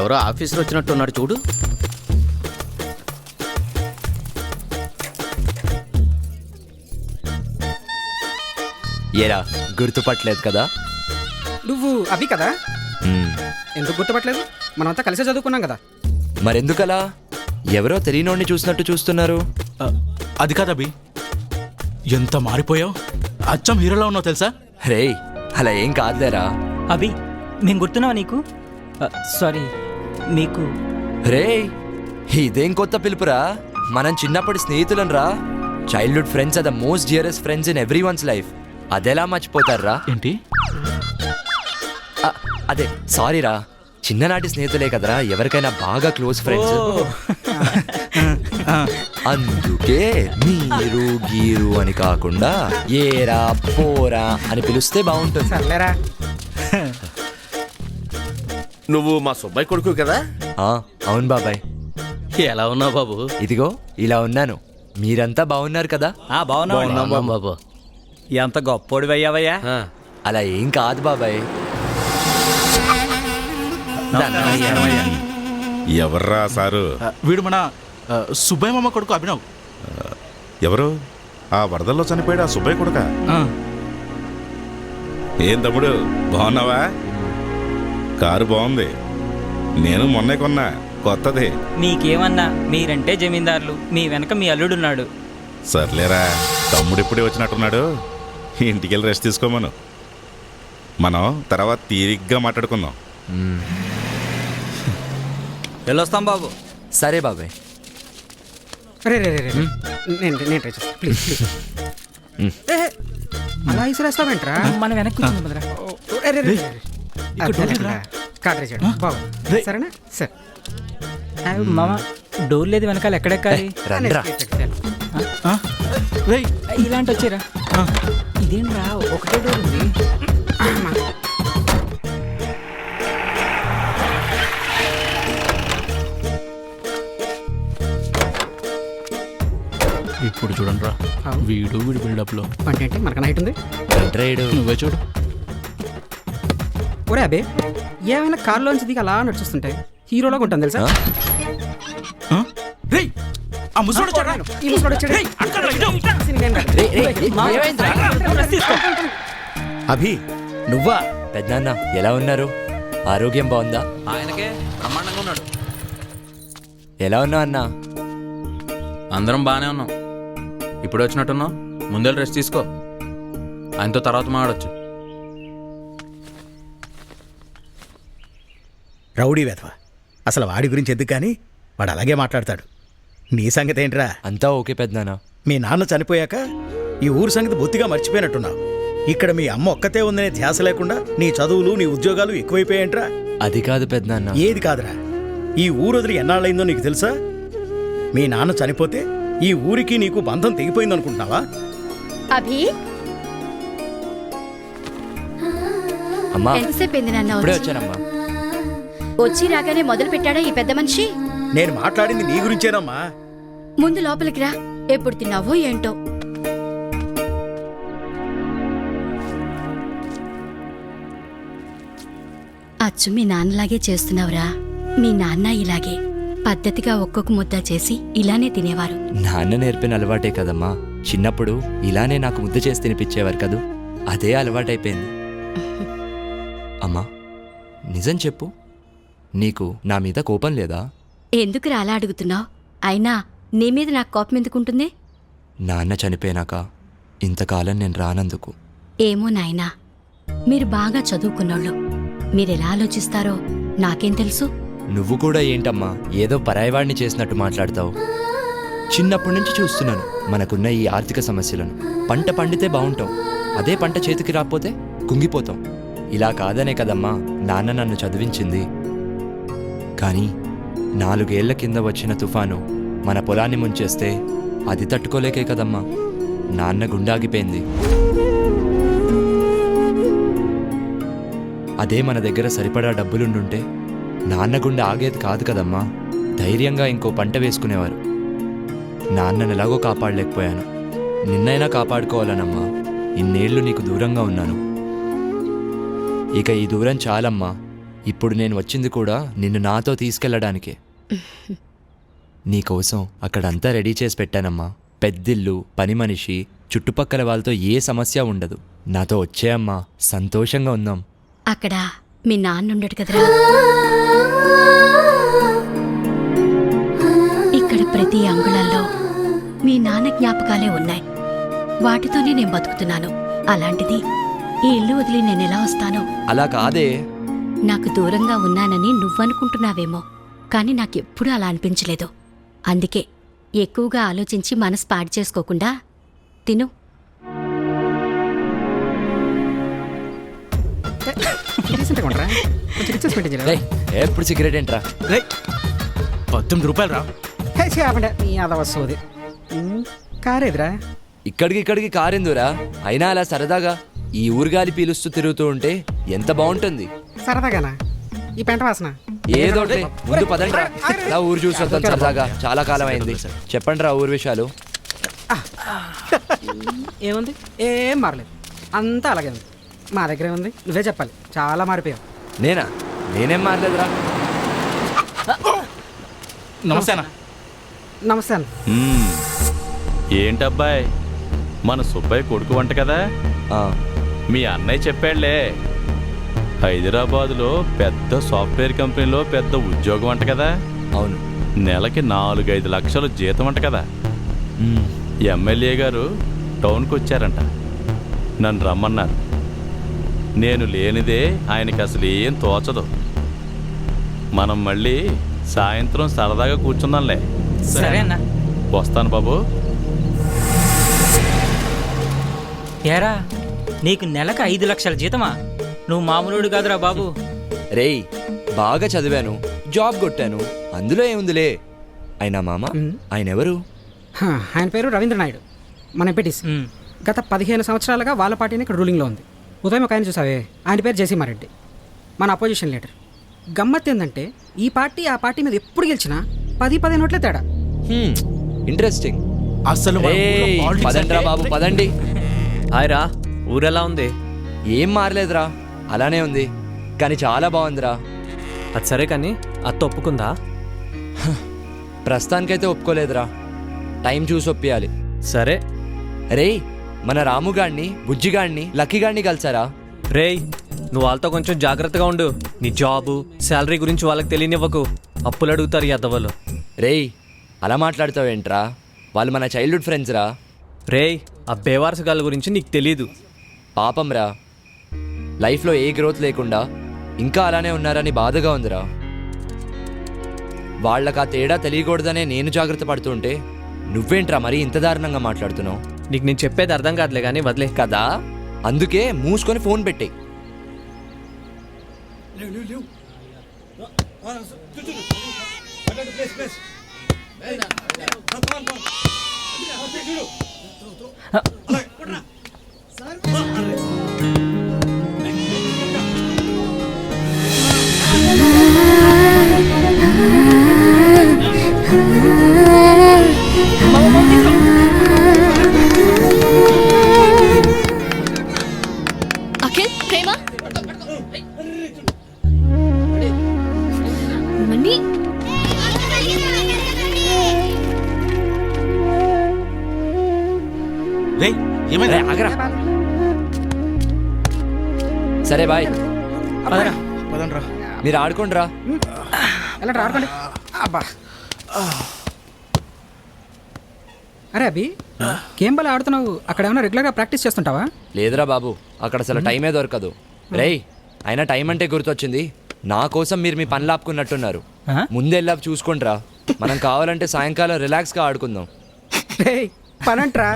ఎవరో ఆఫీసర్ వచ్చినట్టు ఉన్నాడు చూడు. ఏరా గుర్తుపట్టలేదు కదా? నువ్వు అభి కదా? ఎందుకు గుర్తుపట్టలేదు? మనమంతా కలిసే చదువుకున్నాం కదా. మరెందుకలా ఎవరో తెలియనోడిని చూసినట్టు చూస్తున్నారు? అది కాదు అభి, ఎంత మారిపోయావు. అచ్చం హీరోలా ఉన్నావు తెలుసా? రే అలా ఏం కాదులేరా. అభి మేము గుర్తున్నావా నీకు? సారీ మీకు. రే ఇదేం కొత్త పిలుపురా? మనం చిన్నప్పటి స్నేహితులం రా. Childhood friends are the most dearest friends in every one's life. అదెలా మర్చిపోతారా? ఏంటి? అదే సారీ రా, చిన్ననాటి స్నేహితులే కదరా ఎవరికైనా బాగా క్లోజ్ ఫ్రెండ్స్. అందుకే మీరు గీరు అని కాకుండా ఏరా పోరా అని పిలిస్తే బాగుంటుంది. సర్లేరా. నువ్వు మా సుబ్బయ్య కొడుకు కదా? అవును బాబాయ్. ఎలా ఉన్నావు బాబు? ఇదిగో ఇలా ఉన్నాను. మీరంతా బాగున్నారు కదా? బాగున్నాం బాబు. ఎంత గొప్పోడు అయ్యావయ్యా. అలా ఏం కాదు బాబాయ్. ఎవర్రా సారు? వీడు మన సుబ్బయ్య మామ కొడుకు అభినవ్. ఎవరు? ఆ వరదల్లో చనిపోయాడు ఆ సుబ్బయ్య కొడుక? ఏం తమ్ముడు బాగున్నావా? కారు బాగుంది, నేను మొన్నే కొన్నా, కొత్తది. మీకేమన్నా, మీరంటే జమీందారులు, మీ వెనక మీ అల్లుడున్నాడు. సర్లేరా, తమ్ముడు ఇప్పుడే వచ్చినట్టున్నాడు. ఇంటికెళ్ళి రెస్ట్ తీసుకోమను. మనం తర్వాత తీరిగ్గా మాట్లాడుకుందాం. వెళ్ళొస్తాం బాబు. సరే బాబాయ్. రే రే రే రే. నేను ట్రై చేస్తాను, ప్లీజ్ ప్లీజ్. అలా ఇసిరేస్తావేంట్రా? మనం వెనక్కి కూర్చుందాం భద్రా. బాగు సరేనా? సరే మామ, డోర్ లేదు వెనకాల, ఎక్కడెక్కాలి? రండ్రా. ఇలాంటి వచ్చారా? ఇదేంట్రా ఒకటే డోర్ ఉంది. ఇప్పుడు చూడండి రా, వీడు బిల్డప్ లో అంటే మనకు నైట్ ఉంది. నువ్వే చూడు. ఒరే అబే, ఏమైనా కారులోంచి దిగి అలా నడుచుస్తుంటే హీరోలాగా ఉంటుంది తెలుసా? అభి నువ్వా? పెద్దనాన్న ఎలా ఉన్నారు? ఆరోగ్యం బాగుందా? ఆయనకే బ్రహ్మాండంగా ఉన్నాడు. ఎలా ఉన్నావు అన్నా? అందరం బాగానే ఉన్నాం. ఇప్పుడు వచ్చినట్టున్నావు, ముందే రెస్ట్ తీసుకో. ఆయనతో తర్వాత మాట్లాడొచ్చు. రౌడీ వెధవ, అసలు వాడి గురించి ఎందుకు కానీ వాడు అలాగే మాట్లాడతాడు. నీ సంగతి ఏంట్రా? అంతా ఓకే పెద్దనాన్న. మీ నాన్న చనిపోయాక ఈ ఊరు సంగతి బొత్తిగా మర్చిపోయినట్టున్నావు. ఇక్కడ మీ అమ్మ ఒక్కతే ఉందనే ధ్యాస లేకుండా నీ చదువులు నీ ఉద్యోగాలు ఎక్కువైపోయాయంట్రా. అది కాదు పెద్దనాన్న. ఏది కాదురా, ఈ ఊరు వదిలి ఎన్నాళ్ళైందో నీకు తెలుసా? మీ నాన్న చనిపోతే ఈ ఊరికి నీకు బంధం తెగిపోయిందనుకుంటున్నావా? అభి, అమ్మా ఎంతసేపు అయింది నాన్న ఇప్పుడే వచ్చానమ్మా. వచ్చి రాగానే మొదలు పెట్టాడా ఈ పెద్ద మనిషి? నేను మాట్లాడింది నీ గురించేనమ్మా. ముందు లోపలికి రా. ఎప్పుడు తిన్నావో ఏంటో. అచ్చు మీ నాన్నలాగే చేస్తున్నావురా. మీ నాన్న ఇలాగే పద్ధతిగా ఒక్కొక్క ముద్ద చేసి ఇలానే తినేవారు. నాన్న నేర్పిన అలవాటే కదమ్మా. చిన్నప్పుడు ఇలానే నాకు ముద్ద చేసి తినిపించేవారు కదూ, అదే అలవాటైపోయింది. అమ్మా నిజం చెప్పు, నీకు నా మీద కోపం లేదా? ఎందుకు అలా అడుగుతున్నావు? అయినా నీ మీద నాకు కోపం ఎందుకుంటుంది? నాన్న చనిపోయినాక ఇంతకాలం నేను రానందుకు. ఏమో నాయనా, మీరు బాగా చదువుకున్నోళ్ళు, మీరెలా ఆలోచిస్తారో నాకేం తెలుసు. నువ్వు కూడా ఏంటమ్మా ఏదో పరాయివాడిని చేసినట్టు మాట్లాడతావు? చిన్నప్పటి నుంచి చూస్తున్నాను మనకున్న ఈ ఆర్థిక సమస్యలను. పంట పండితే బాగుంటాం, అదే పంట చేతికి రాకపోతే కుంగిపోతాం. ఇలా కాదనే కదమ్మా నాన్న నన్ను చదివించింది. కానీ 4 ఏళ్ల కింద వచ్చిన తుఫాను మన పొలాన్ని ముంచేస్తే అది తట్టుకోలేకే కదమ్మా నాన్న గుండాగిపోయింది. అదే మన దగ్గర సరిపడా డబ్బులుండుంటే నాన్న గుండె ఆగేది కాదు కదమ్మా. ధైర్యంగా ఇంకో పంట వేసుకునేవారు. నాన్నను ఎలాగో కాపాడలేకపోయాను, నిన్నైనా కాపాడుకోవాలనమ్మా ఇన్నేళ్లు నీకు దూరంగా ఉన్నాను. ఇక ఈ దూరం చాలమ్మా. ఇప్పుడు నేను వచ్చింది కూడా నిన్ను నాతో తీసుకెళ్ళడానికే. నీకోసం అక్కడంతా రెడీ చేసి పెట్టానమ్మా. పెద్దిల్లు, పని మనిషి, చుట్టుపక్కల వాళ్ళతో ఏ సమస్య ఉండదు. నాతో వచ్చేయమ్మా, సంతోషంగా ఉందాం. అక్కడ మీ నాన్న ఉండడు కదరా. ఇక్కడ ప్రతి అంగుళంలో మీ నాన్న జ్ఞాపకాలే ఉన్నాయి. వాటితోనే నేను బతుకుతున్నాను. అలాంటిది ఈ ఇల్లు వదిలి నేనెలా వస్తాను? అలా కాదే. నాకు దూరంగా ఉన్నానని నువ్వనుకుంటున్నావేమో, కానీ నాకెప్పుడూ అలా అనిపించలేదు. అందుకే ఎక్కువగా ఆలోచించి మనసు పాడు చేసుకోకుండా తిను. డీసెంట్గా ఉండరా? కొంచెం రిచెస్ మెయింటైన్ చేయరా? రేయ్, ఎప్పుడు సిగరెట్ ఏంట్రా? రేయ్ 18 రూపాయలు రా. హే చేపండి నీ అదవ సోది. కారేదిరా? ఇక్కడికి కారెందురా? అయినా అలా సరదాగా ఈ ఊరుగాలి పీలుస్తూ తిరుగుతూ ఉంటే ఎంత బాగుంటుంది. సరదాగానా? ఈ పెంట వాసన ఏదో ఒకటి. ముందు పదండ్రా, నా ఊరు చూసి వద్దాం సరదాగా. చాలా కాలం అయింది. చెప్పండి రా ఊరు విషయాలు. ఏముంది? ఏం మారలేదు, అంతా అలాగే ఉంది. మా దగ్గర ఏముంది? నువ్వే చెప్పాలి. చాలా మారిపోయావు. నేనేం మారలేదురా. నమస్తే అన్న. నమస్తే అన్న. ఏంటబ్బాయ్, మన సుబ్బయ్య కొడుకు వంట కదా? ఆ, మీ అన్నయ్య చెప్పాడులే, హైదరాబాదులో పెద్ద సాఫ్ట్వేర్ కంపెనీలో పెద్ద ఉద్యోగం అంట కదా? అవును. నెలకి 4-5 లక్షలు జీతం అంట కదా? మ్మ్. ఎమ్మెల్యే గారు టౌన్కి వచ్చారంట, నన్ను రమ్మన్నారు. నేను లేనిదే ఆయనకి అసలు ఏం తోచదు. మనం మళ్ళీ సాయంత్రం సరదాగా కూర్చుందాంలే. సరే అన్న. వస్తాను బాబు. ఏరా, నీకు నెలకు 5 లక్షల జీతమా? నువ్వు మామూలుడు కాదురా బాబు. రేయ్, బాగా చదివాను, జాబ్ కొట్టాను, అందులో ఏముందిలే. అయినా మామ, ఆయన ఎవరు? ఆయన పేరు రవీంద్ర నాయుడు, మన ఎంపీటీసీ. గత 15 సంవత్సరాలుగా వాళ్ళ పార్టీని ఇక్కడ రూలింగ్లో ఉంది. ఉదయం ఒక ఆయన చూసావే, ఆయన పేరు జయసింహారెడ్డి, మన అపోజిషన్ లీడర్. గమ్మత్ ఏంటంటే ఈ పార్టీ ఆ పార్టీ మీద ఎప్పుడు గెలిచినా 10-15 ఓట్లే తేడా. ఇంట్రెస్టింగ్. అసలు మన ఊర్లో రేయ్, politics పదండ్రా అంటే- బాబు, పదండి. హాయ్ రా, ఊరెలా ఉంది? ఏం మారలేదురా, అలానే ఉంది. కానీ చాలా బాగుందిరా. అది సరే కానీ అత్త ఒప్పుకుందా? ప్రస్తుతానికైతే ఒప్పుకోలేదురా, టైం చూసి ఒప్పియాలి. సరే. రేయ్, మన రాముగాడిని, బుజ్జిగాడిని, లక్కీగాడిని కలిసారా? రేయ్, నువ్వు వాళ్ళతో కొంచెం జాగ్రత్తగా ఉండు. నీ జాబు, శాలరీ గురించి వాళ్ళకి తెలియనివ్వకు. అప్పులు అడుగుతారు ఈ అద్దవలు. రేయ్, అలా మాట్లాడతావేంట్రా? వాళ్ళు మన చైల్డ్హుడ్ ఫ్రెండ్స్ రా. రేయ్, ఆ బేవారసగాళ్ళ గురించి నీకు తెలీదు. పాపం రా, లైఫ్లో ఏ గ్రోత్ లేకుండా ఇంకా అలానే ఉన్నారని బాధగా ఉందిరా. వాళ్ళకి ఆ తేడా తెలియకూడదనే నేను జాగ్రత్త పడుతుంటే నువ్వేంట్రా మరీ ఇంత దారుణంగా మాట్లాడుతున్నావు? నీకు నేను చెప్పేది అర్థం కాదులే కానీ వదిలే. కదా, అందుకే మూసుకొని ఫోన్ పెట్టే. అఖిల్, ప్రేమ, మమ్మీ. రేయ్, ఏమైంది? రేయ్, ఆగరా. సరే బాయ్, పదండ్రా. మీరు ఆడుకోండిరా. ఎలా ఆడుకోండి. అబ్బా, అరే అభి, గేమ్ బాల్ ఆడుతున్నావు, అక్కడ ఏమైనా రెగ్యులర్గా ప్రాక్టీస్ చేస్తుంటావా? లేదురా బాబు, అక్కడ అసలు టైమే దొరకదు. రేయ్, అయినా టైం అంటే గుర్తొచ్చింది, నా కోసం మీరు మీ పనులు ఆపుకున్నట్టున్నారు. ముందెళ్ళా చూసుకోండిరా. మనం కావాలంటే సాయంకాలం రిలాక్స్గా ఆడుకుందాం. రేయ్, పనంట్రా.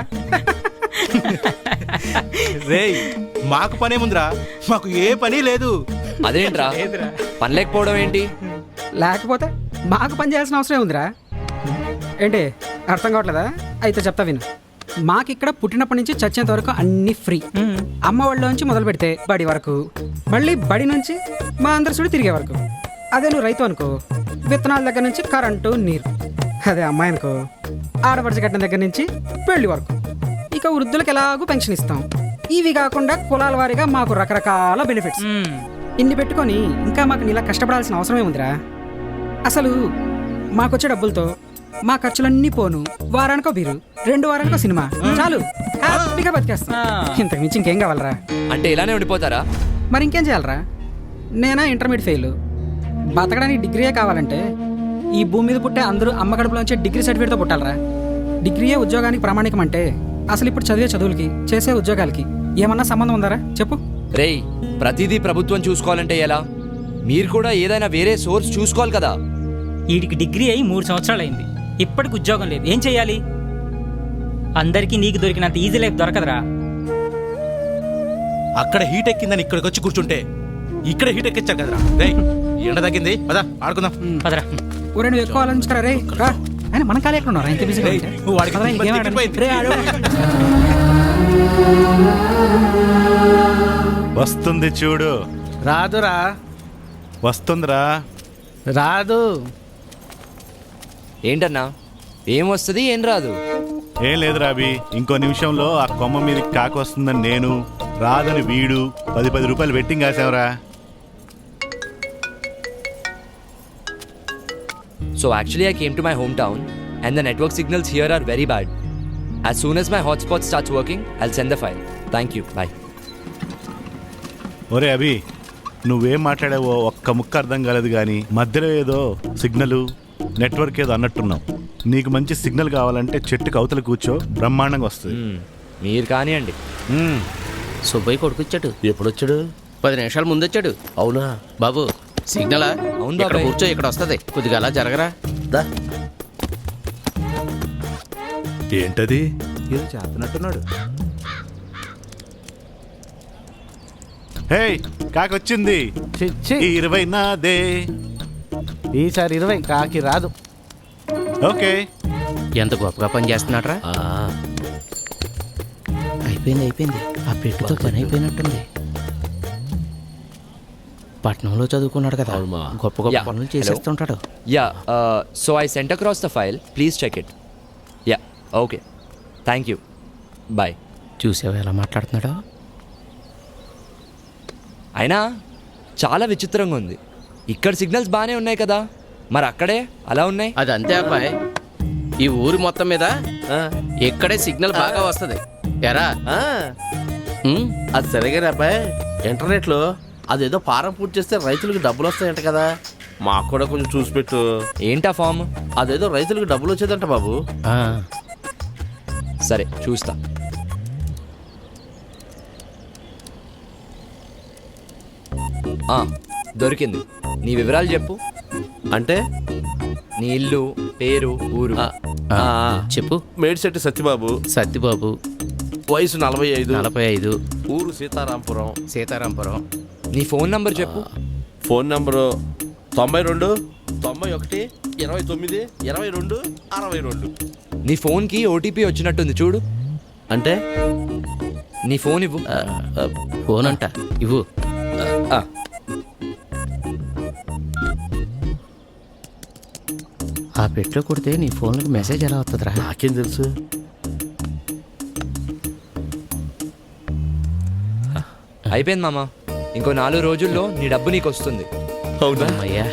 రేయ్, మాకు పనేముందిరా? మాకు ఏ పని లేదు. అదేంట్రా, పని లేకపోవడం ఏంటి? లేకపోతే మాకు పని చేయాల్సిన అవసరం ఉందిరా. ఏంటి అర్థం కావట్లేదా? అయితే చెప్తా విను. మాకిక్కడ పుట్టినప్పటి నుంచి చచ్చేంత వరకు అన్ని ఫ్రీ. అమ్మ వాళ్ళ నుంచి మొదలు పెడితే బడి వరకు, మళ్ళీ బడి నుంచి మా అందరి చూడు తిరిగే వరకు. అదే నువ్వు రైతు అనుకో, విత్తనాల దగ్గర నుంచి కరెంటు, నీరు. అదే అమ్మాయి అనుకో, ఆడపడిచి కట్టిన దగ్గర నుంచి పెళ్లి వరకు. ఇక వృద్ధులకు ఎలాగూ పెన్షన్ ఇస్తాం. ఇవి కాకుండా కులాల వారీగా మాకు రకరకాల బెనిఫిట్స్. ఇన్ని పెట్టుకొని ఇంకా మాకు నీలా కష్టపడాల్సిన అవసరమే ఉందిరా. అసలు మాకొచ్చే డబ్బులతో మా ఖర్చులన్నీ పోను, వారానికో బీరు, 2 వారానికో సినిమా, చాలు హ్యాపీగా బతికేస్తాం. ఇంతకు మించి ఇంకేం కావాలరా? అంటే ఇలానే ఉండిపోతారా? మరి ఇంకేం చేయాలరా? నేనా ఇంటర్మీడియట్ ఫెయిల్, బతకడానికి డిగ్రీయే కావాలంటే ఈ భూమి మీద పుట్టే అందరూ అమ్మ కడుపులోంచే డిగ్రీ సర్టిఫికేట్తో పుట్టాలరా. డిగ్రీయే ఉద్యోగానికి ప్రామాణికం అంటే అసలు ఇప్పుడు చదివే చదువులకి చేసే ఉద్యోగాలకి ఏమన్నా సంబంధం ఉందారా చెప్పు? రేయ్, ప్రతిదీ ప్రభుత్వం చూసుకోవాలంటే ఎలా? మీరు కూడా ఏదైనా వేరే సోర్స్ చూసుకోవాలి కదా. వీడికి డిగ్రీ అయి 3 సంవత్సరాలు అయింది, ఇప్పటికి ఉద్యోగం లేదు. ఏం చెయ్యాలి? అందరికీ నీకు దొరికినంత ఈజీ లైఫ్ దొరకదురా. అక్కడ హీట్ ఎక్కిందని ఇక్కడికి వచ్చి కూర్చుంటే ఇక్కడ హీట్ ఎక్కించారు కదరా. రేయ్, ఎండ తగ్గింది, పదా ఆడుకుందాం. పదరా. ఒరే నువ్వు ఎక్కువ ఆలోచించరా రే, రా. ఆయన మన కాలే ఎక్కడ ఉన్నారా? ఇంత బిజీగా ఉంటే. నువ్వు వాడికి పదరా, ఇంకేం ఆడండి. తిప్పిపోయింది. రే, ఆడు. వస్తుంది చూడు, రాదురా, వస్తుందిరా. రాదు. ఏంటన్నా, ఏం వస్తుంది ఏం రాదు? ఏం లేదు రాబి, ఇంకో నిమిషంలో ఆ కొమ్మ మీదకి కాకి వస్తుందని నేను, రాదని వీడు 10 రూపాయలు vetting కాసావురా. So actually I came to my hometown and the network signals here are very bad. As soon as my hotspot starts working, I'll send the file. Thank you. Bye. ఒరే అభి, నువ్వేం మాట్లాడావో ఒక్క ముక్క అర్థం కాలేదు కానీ మధ్యలో ఏదో సిగ్నల్ నెట్వర్క్ ఏదో అన్నట్టున్నావు. నీకు మంచి సిగ్నల్ కావాలంటే చెట్టుకు అవతల కూర్చో, బ్రహ్మాండంగా వస్తుంది. మీరు కానివ్వండి. సుబ్బయ్య కొడుకొచ్చాడు. ఎప్పుడు వచ్చాడు? 10 నిమిషాల ముందు వచ్చాడు. అవునా బాబు? సిగ్నలా? అవును ఇక్కడ బాబాయ్. కూర్చో, ఇక్కడ వస్తుంది. కొద్దిగా అలా జరగరా. ఏంటది? ఏదో చేస్తున్నట్టున్నాడు. హే, కాకొచ్చింది. ఈ 20 నాదే. ఈసారి 20 కాకి రాదు. ఓకే, ఎంత గొప్పగా పని చేస్తున్నాడ్రా. అయిపోయింది. ఆ పెట్టుతో పని అయిపోయినట్టుంది. పట్నంలో చదువుకున్నాడు కదా, గొప్ప గొప్ప Yeah. పనులు చేసేస్తుంటాడు. Yeah, so I sent across the file. Please check it. Yeah, okay. Thank you. Bye. చూసావా ఎలా మాట్లాడుతున్నాడో? అయినా చాలా విచిత్రంగా ఉంది. ఇక్కడ సిగ్నల్స్ బాగానే ఉన్నాయి కదా, మరి అక్కడే అలా ఉన్నాయి. అది అంతే అబ్బాయి, ఈ ఊరు మొత్తం మీద ఇక్కడే సిగ్నల్ బాగా వస్తుంది. ఎరా అది సరిగానే అబ్బాయి, ఇంటర్నెట్ లో అదేదో ఫారం పూర్తి చేస్తే రైతులకు డబ్బులు వస్తాయంట కదా, మాకు కూడా కొంచెం చూసి పెట్టు. ఏంటా ఫామ్? అదేదో రైతులకు డబ్బులు వచ్చేదంట బాబు. సరే చూస్తా. దొరికింది. నీ వివరాలు చెప్పు. అంటే నీ ఇల్లు, పేరు, ఊరు. చెప్పు. మేడిశెట్టి సత్యబాబు, సత్యబాబు, వయసు 45, 45, ఊరు సీతారాంపురం. సీతారాంపురం. నీ ఫోన్ నంబర్ చెప్పు. Phone number 92 91 29 22 62. నీ ఫోన్కి ఓటీపీ వచ్చినట్టుంది చూడు. అంటే నీ ఫోన్ ఇవ్వు. ఫోన్ అంట ఇవ్వు. ఆ పెట్లో కొడితే నీ ఫోన్కి మెసేజ్ ఎలా వస్తుందిరా? నాకేం తెలుసు. అయిపోయింది మామ, ఇంకో 4 రోజుల్లో నీ డబ్బు నీకు వస్తుంది. అవునా? అమ్మయ్యా.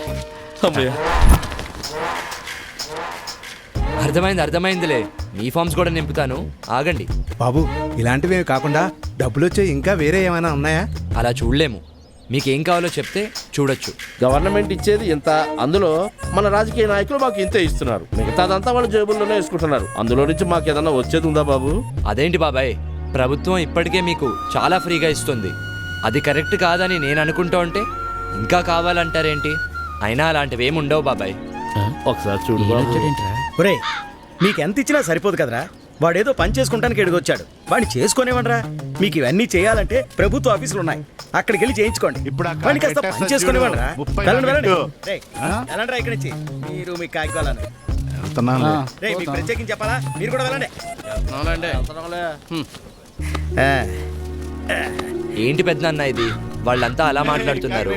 అమ్మయ్య. అర్థమైందిలే. మీ ఫామ్స్ కూడా నింపుతాను, ఆగండి. బాబు, ఇలాంటివి కాకుండా డబ్బులు వచ్చే ఇంకా వేరే ఏమైనా ఉన్నాయా? అలా చూడలేము. మీకేం కావాలో చెప్తే చూడొచ్చు. గవర్నమెంట్ ఇచ్చేది ఇంత, అందులో మన రాజకీయ నాయకులు మాకు ఇంతే ఇస్తున్నారు, మిగతాదంతా వాళ్ళ జేబుల్లోనే వేసుకుంటున్నారు. అందులో నుంచి మాకు ఏదన్నా వచ్చేది ఉందా బాబు? అదేంటి బాబాయ్, ప్రభుత్వం ఇప్పటికే మీకు చాలా ఫ్రీగా ఇస్తుంది. అది కరెక్ట్ కాదని నేను అనుకుంటూ ఉంటే ఇంకా కావాలంటారేంటి? అయినా అలాంటివి ఏమి ఉండవు బాబాయ్. ఒకసారి చూడు బాబు. ఒరే, మీకు ఎంత ఇచ్చినా సరిపోదు కదరా. వాడేదో పని చేసుకుంటానికి ఎడుగొచ్చాడు, వాడిని చేసుకునేవనరా. మీకు ఇవన్నీ చేయాలంటే ప్రభుత్వ ఆఫీసులు ఉన్నాయి, అక్కడికి వెళ్ళి చేయించుకోండి. ఇప్పుడు ఆ వాడిని కాస్త కాకి పని చేసుకునేవనరా. 30 వెళ్ళండి, వెళ్ళండి. పెట్టు. రేయ్, వెళ్ళండి రా ఇక్కడి నుంచి. మీరు మీ కాగితాలను. వెళ్తున్నాను. రేయ్, మీకు ప్రత్యేకించి చెప్పాలా? మీరు కూడా వెళ్ళండి. ఏంటి పెద్దనాన్న ఇది? వాళ్ళంతా అలా మాట్లాడుతున్నారు.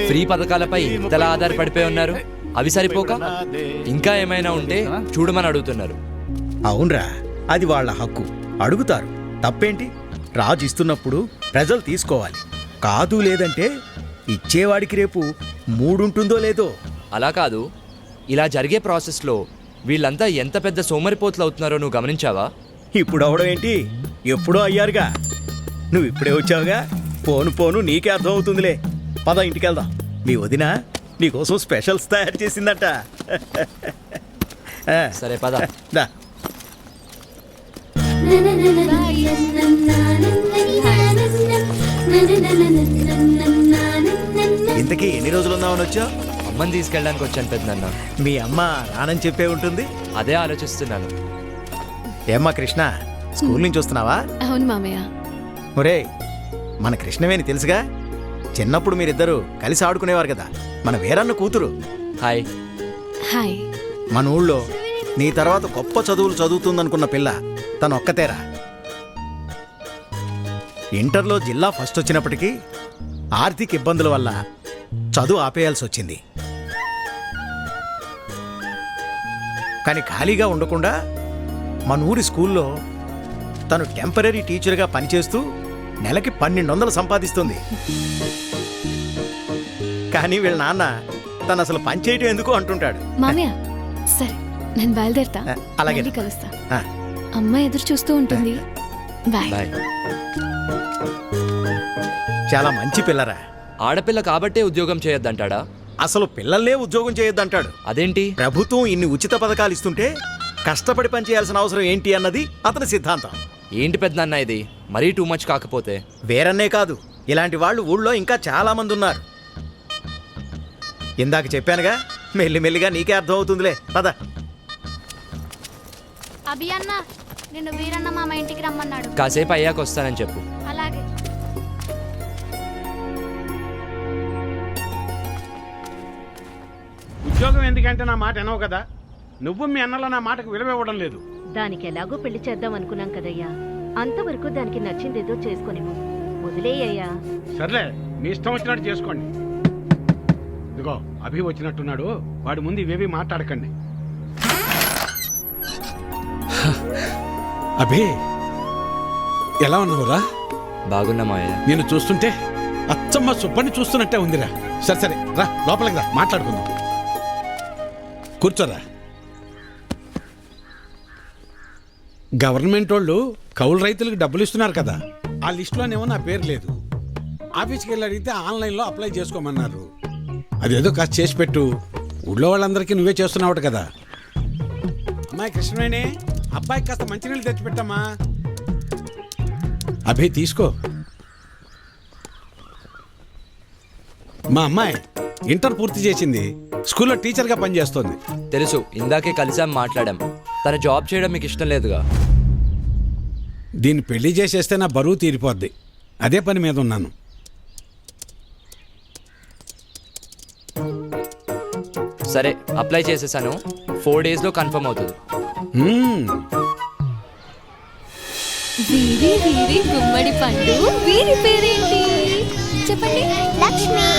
ఫ్రీ పథకాలపై ఇంతలా ఆధారపడిపోయి ఉన్నారు. అవి సరిపోక ఇంకా ఏమైనా ఉంటే చూడమని అడుగుతున్నారు. అవునరా, అది వాళ్ళ హక్కు, అడుగుతారు. తప్పేంటి? రాజు ఇస్తున్నప్పుడు ప్రజలు తీసుకోవాలి. కాదు లేదంటే ఇచ్చేవాడికి రేపు మూడుంటుందో లేదో. అలా కాదు, ఇలా జరిగే ప్రాసెస్లో వీళ్ళంతా ఎంత పెద్ద సోమరిపోతులు అవుతున్నారో నువ్వు గమనించావా? ఇప్పుడు అవడం ఏంటి, ఎప్పుడో అయ్యారుగా. నువ్వు ఇప్పుడే వచ్చావుగా, పోను పోను నీకే అర్థం అవుతుందిలే. పద ఇంటికి వెళ్దాం. మీ వదిన నీకోసం స్పెషల్స్ తయారు చేసిందట. సరే పద. దా. ఇంతకీ ఎన్ని రోజులు ఉందామని వచ్చావు? అమ్మని తీసుకెళ్ళడానికి వచ్చాను పెద్దనాన్న. మీ అమ్మ రానని చెప్పే ఉంటుంది. అదే ఆలోచిస్తున్నాను. ఏమ్మా కృష్ణ, స్కూల్ నుంచి వస్తున్నావా? అవును మామయ్య. ఒరే, మన కృష్ణవేణి తెలుసుగా, చిన్నప్పుడు మీరిద్దరూ కలిసి ఆడుకునేవారు కదా, మన వీరన్న కూతురు. హాయ్. హాయ్. మన ఊళ్ళో నీ తర్వాత గొప్ప చదువులు చదువుతుందనుకున్న పిల్ల తను ఒక్కతేరా. ఇంటర్లో జిల్లా ఫస్ట్ వచ్చినప్పటికీ ఆర్థిక ఇబ్బందుల వల్ల చదువు ఆపేయాల్సి వచ్చింది. కానీ ఖాళీగా ఉండకుండా మన ఊరి స్కూల్లో తను టెంపరీ టీచర్గా పనిచేస్తూ నెలకి 1200 సంపాదిస్తుంది. కానీ వీళ్ళ నాన్న తను అసలు పనిచేయటం ఎందుకు అంటుంటాడు. మామయ్య సరే, నేను బయలుదేరతా. అలాగే. మళ్ళీ కలుస్తా. ఆ. అమ్మ ఎదురు చూస్తూ ఉంటుంది. బాయ్. బాయ్. చాలా మంచి పిల్లరా. ఆడపిల్ల కాబట్టే ఉద్యోగం చేయొద్దంటాడా? అసలు పిల్లల్నే ఉద్యోగం చేయొద్దంటాడు. అదేంటి? ప్రభుత్వం ఇన్ని ఉచిత పథకాలు ఇస్తుంటే కష్టపడి పనిచేయాల్సిన అవసరం ఏంటి అన్నది అతని సిద్ధాంతం. ఏంటి పెద్దనాన్న ఇది మరీ టూ మచ్ కాకపోతే? వేరన్నే కాదు, ఇలాంటి వాళ్ళు ఊళ్ళో ఇంకా చాలా మంది ఉన్నారు. ఇందాక చెప్పానుగా, మెల్లిమెల్లిగా నీకే అర్థం అవుతుందిలే. పద. అభి అన్న, నిన్ను వీరన్న మామ ఇంటికి రమ్మన్నాడు. కాసేపు అయ్యాక వస్తానని చెప్పు. అలాగే. ఉద్యోగం ఎందుకంటే నా మాట వినవు కదా. నువ్వు మీ అన్నలో నా మాటకు విలువ ఇవ్వడం లేదు. దానికి ఎలాగో పెళ్లి చేద్దాం అనుకున్నాం కదయ్యా. అంతవరకు దానికి నచ్చిందేదో చేసుకునివ్వు. వదిలేయ్యా. సర్లే, మీ ఇష్టం వచ్చినట్టు చేసుకోండి. ఇదిగో అభి వచ్చినట్టున్నాడు, వాడి ముందు ఇవేవి మాట్లాడకండి. అభి, ఎలా ఉన్నావురా? బాగున్నా మావయ్య. నేను చూస్తుంటే అచ్చమ్మ సుబ్బని చూస్తున్నట్టే ఉందిరా. సరే సరే, రా లోపలికి రా, మాట్లాడుకుందాం. కూర్చోరా. గవర్నమెంట్ వాళ్ళు కౌలు రైతులకు డబ్బులు ఇస్తున్నారు కదా, ఆ లిస్టులోనేమో నా పేరు లేదు. ఆఫీస్కి వెళ్ళి అడిగితే ఆన్లైన్లో అప్లై చేసుకోమన్నారు. అదేదో కాస్త చేసి పెట్టు. ఊళ్ళో వాళ్ళందరికీ నువ్వే చేస్తున్నావు కదా. అమ్మాయి కృష్ణవేణి, అబ్బాయికి కాస్త మంచినీళ్ళు తెచ్చిపెట్టమ్మా. అభి తీసుకో. మా అమ్మాయి ఇంటర్ పూర్తి చేసింది, స్కూల్లో టీచర్గా పనిచేస్తోంది. తెలుసు, ఇందాకే కలిసాం, మాట్లాడాం. తన జాబ్ చేయడం మీకు ఇష్టం లేదుగా. దీన్ని పెళ్లి చేసేస్తే నా బరువు తీరిపోద్ది. అదే పని మీద ఉన్నాను. సరే, అప్లై చేసేసాను. 4 daysలో కన్ఫర్మ్ అవుతుంది. వీరి వీరి గుమ్మడి పండు. వీరి పేరేంటి చెప్పండి? లక్ష్మి.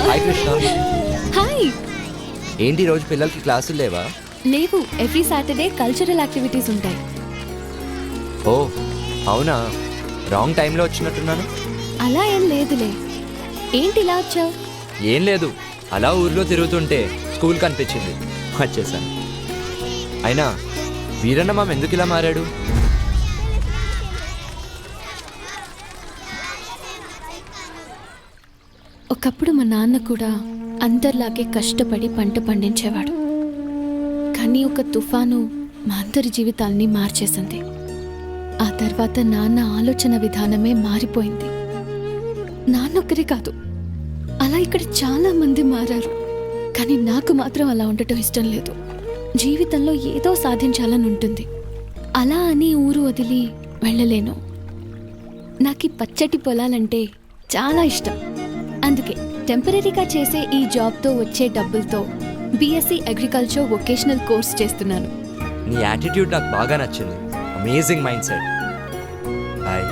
హాయ్ కృష్ణ. హాయ్. ఏంటి రోజు పిల్లలకి క్లాసులు లేవా? లేవు, ఎవ్రీ సాటర్డే కల్చరల్ యాక్టివిటీస్ ఉంటాయి. ఓ అవునా, రాంగ్ టైంలో వచ్చినట్టున్నాను. అలా ఏం లేదులే. ఏంటి ఇలా వచ్చావు? ఏం లేదు, అలా ఊర్లో తిరుగుతుంటే స్కూల్ కనిపించింది, వచ్చేసాను. అయినా వీరన్న మామ ఎందుకు ఇలా మారాడు? ఒకప్పుడు మా నాన్న కూడా అందరిలాగే కష్టపడి పంట పండించేవాడు. కానీ ఒక తుఫాను మా అందరి జీవితాల్ని మార్చేసింది. ఆ తర్వాత నాన్న ఆలోచన విధానమే మారిపోయింది. నాన్నొక్కరే కాదు, అలా ఇక్కడ చాలా మంది మారారు. కానీ నాకు మాత్రం అలా ఉండటం ఇష్టం లేదు. జీవితంలో ఏదో సాధించాలని ఉంటుంది. అలా అని ఊరు వదిలి వెళ్ళలేను. నాకు ఈ పచ్చటి పొలాలంటే చాలా ఇష్టం. అందుకే టెంపరీగా చేసే ఈ జాబ్తో వచ్చే డబ్బులతో బీఎస్సీ అగ్రికల్చర్ వొకేషనల్ కోర్స్ చేస్తున్నాను. నీ యాటిట్యూడ్ నాకు బాగా నచ్చింది. Amazing mind set. బాయ్.